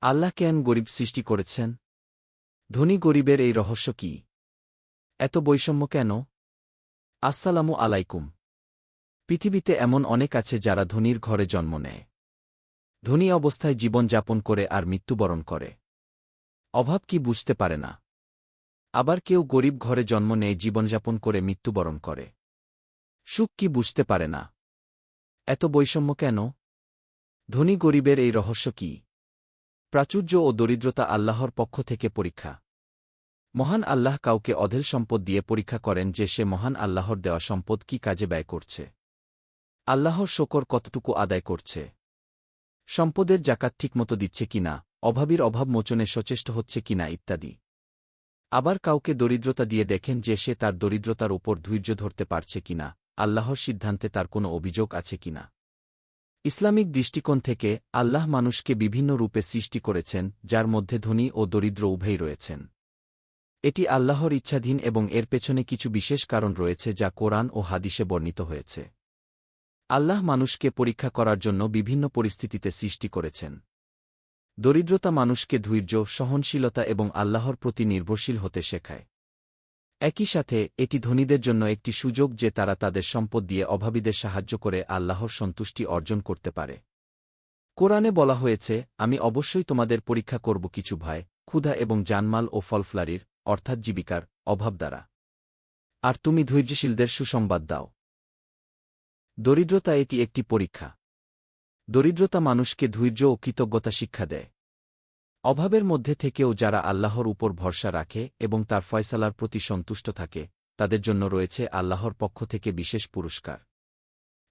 আল্লাহ কেন গরিব সৃষ্টি করেছেন? ধনী গরিবের এই রহস্য কি? এত বৈষম্য কেন? আসসালামু আলাইকুম। পৃথিবীতে এমন অনেক আছে যারা ধনীর ঘরে জন্ম নেয়, ধনী অবস্থায় জীবন যাপন করে আর মৃত্যুবরণ করে। অভাব কি বুঝতে পারে না। আবার কেউ গরিব ঘরে জন্ম নেয়, জীবনযাপন করে মৃত্যুবরণ করে। সুখ কি বুঝতে পারে না। এত বৈষম্য কেন? ধনী গরিবের এই রহস্য কি? প্রাচুর্য ও দরিদ্রতা আল্লাহর পক্ষ থেকে পরীক্ষা। মহান আল্লাহ কাউকে অঢেল সম্পদ দিয়ে পরীক্ষা করেন যে সে মহান আল্লাহর দেওয়া সম্পদ কি কাজে ব্যয় করছে, আল্লাহর শকর কতটুকু আদায় করছে, সম্পদের জাকাত ঠিকমতো দিচ্ছে কিনা, অভাবীর অভাব মোচনে সচেষ্ট হচ্ছে কিনা ইত্যাদি। আবার কাউকে দরিদ্রতা দিয়ে দেখেন যে সে তার দরিদ্রতার উপর ধৈর্য ধরতে পারছে কিনা, আল্লাহর সিদ্ধান্তে তার কোনো অভিযোগ আছে কিনা। ইসলামিক দৃষ্টিকোণ থেকে আল্লাহ মানুষকে বিভিন্ন রূপে সৃষ্টি করেছেন, যার মধ্যে ধনী ও দরিদ্র উভয়ই রয়েছেন। এটি আল্লাহর ইচ্ছাধীন এবং এর পেছনে কিছু বিশেষ কারণ রয়েছে যা কোরআন ও হাদিসে বর্ণিত হয়েছে। আল্লাহ মানুষকে পরীক্ষা করার জন্য বিভিন্ন পরিস্থিতিতে সৃষ্টি করেছেন। দরিদ্রতা মানুষকে ধৈর্য, সহনশীলতা এবং আল্লাহর প্রতি নির্ভরশীল হতে শেখায়। একই সাথে এটি ধনীদের জন্য একটি সুযোগ যে তারা তাদের সম্পদ দিয়ে অভাবীদের সাহায্য করে আল্লাহর সন্তুষ্টি অর্জন করতে পারে। কোরআনে বলা হয়েছে, আমি অবশ্যই তোমাদের পরীক্ষা করব কিছু ভয়, ক্ষুধা এবং জানমাল ও ফলফলারির অর্থাৎ জীবিকার অভাব দ্বারা। আর তুমি ধৈর্যশীলদের সুসংবাদ দাও। দরিদ্রতা এটি একটি পরীক্ষা। দরিদ্রতা মানুষকে ধৈর্য ও কৃতজ্ঞতা শিক্ষা দেয়। অভাবের মধ্যে থেকেও যারা আল্লাহর উপর ভরসা রাখে এবং তার ফয়সালার প্রতি সন্তুষ্ট থাকে, তাদের জন্য রয়েছে আল্লাহর পক্ষ থেকে বিশেষ পুরস্কার।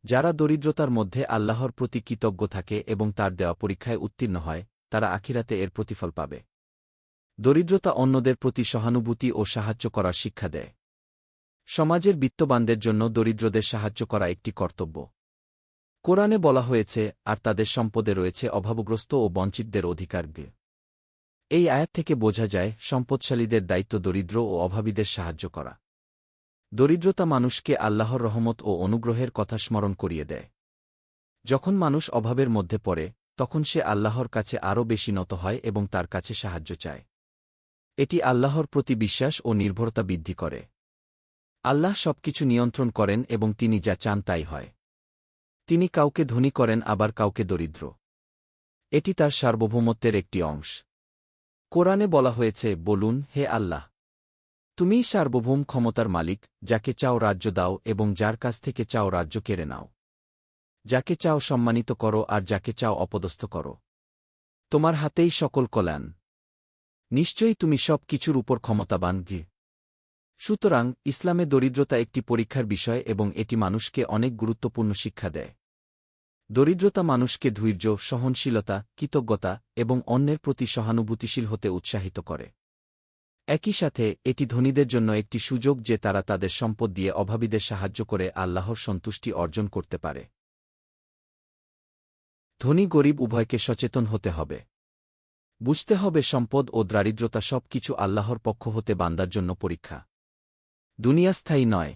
যারা দরিদ্রতার মধ্যে আল্লাহর প্রতি কৃতজ্ঞ থাকে এবং তার দেওয়া পরীক্ষায় উত্তীর্ণ হয়, তারা আখিরাতে এর প্রতিফল পাবে। দরিদ্রতা অন্যদের প্রতি সহানুভূতি ও সাহায্য করার শিক্ষা দেয়। সমাজের বিত্তবানদের জন্য দরিদ্রদের সাহায্য করা একটি কর্তব্য। কোরআনে বলা হয়েছে, আর তাদের সম্পদে রয়েছে অভাবগ্রস্ত ও বঞ্চিতদের অধিকার। এই আয়াত থেকে বোঝা যায় সম্পদশালীদের দায়িত্ব দরিদ্র ও অভাবীদের সাহায্য করা। দরিদ্রতা মানুষকে আল্লাহর রহমত ও অনুগ্রহের কথা স্মরণ করিয়ে দেয়। যখন মানুষ অভাবের মধ্যে পড়ে, তখন সে আল্লাহর কাছে আরও বেশি নত হয় এবং তার কাছে সাহায্য চায়। এটি আল্লাহর প্রতি বিশ্বাস ও নির্ভরতা বৃদ্ধি করে। আল্লাহ সবকিছু নিয়ন্ত্রণ করেন এবং তিনি যা চান তাই হয়। তিনি কাউকে ধনী করেন, আবার কাউকে দরিদ্র। এটি তার সার্বভৌমত্বের একটি অংশ। কোরআনে বলা হয়েছে, বলুন, হে আল্লাহ, তুমিই সার্বভৌম ক্ষমতার মালিক, যাকে চাও রাজ্য দাও এবং যার কাছ থেকে চাও রাজ্য কেড়ে নাও। যাকে চাও সম্মানিত করো আর যাকে চাও অপদস্থ করো। তোমার হাতেই সকল কল্যাণ। নিশ্চয়ই তুমি সব কিছুর উপর ক্ষমতাবান। সুতরাং ইসলামে দরিদ্রতা একটি পরীক্ষার বিষয় এবং এটি মানুষকে অনেক গুরুত্বপূর্ণ শিক্ষা দেয়। দরিদ্রতা মানুষকে ধৈর্য, সহনশীলতা, কৃতজ্ঞতা এবং অন্যের প্রতি সহানুভূতিশীল হতে উৎসাহিত করে। একই সাথে এটি ধনীদের জন্য একটি সুযোগ যে তারা তাদের সম্পদ দিয়ে অভাবীদের সাহায্য করে আল্লাহর সন্তুষ্টি অর্জন করতে পারে। ধনী গরিব উভয়কে সচেতন হতে হবে। বুঝতে হবে সম্পদ ও দারিদ্রতা সব কিছু আল্লাহর পক্ষ হতে বান্দার জন্য পরীক্ষা। দুনিয়া স্থায়ী নয়।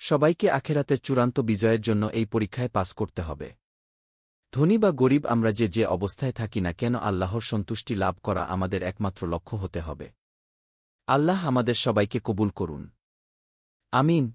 সবাইকে আখেরাতের চূড়ান্ত বিজয়ের জন্য এই পরীক্ষায় পাস করতে হবে। ধনী বা গরিব আমরা যে অবস্থায় থাকি না কেন, আল্লাহর সন্তুষ্টি লাভ করা আমাদের একমাত্র লক্ষ্য হতে হবে। আল্লাহ আমাদের সবাইকে কবুল করুন। আমিন।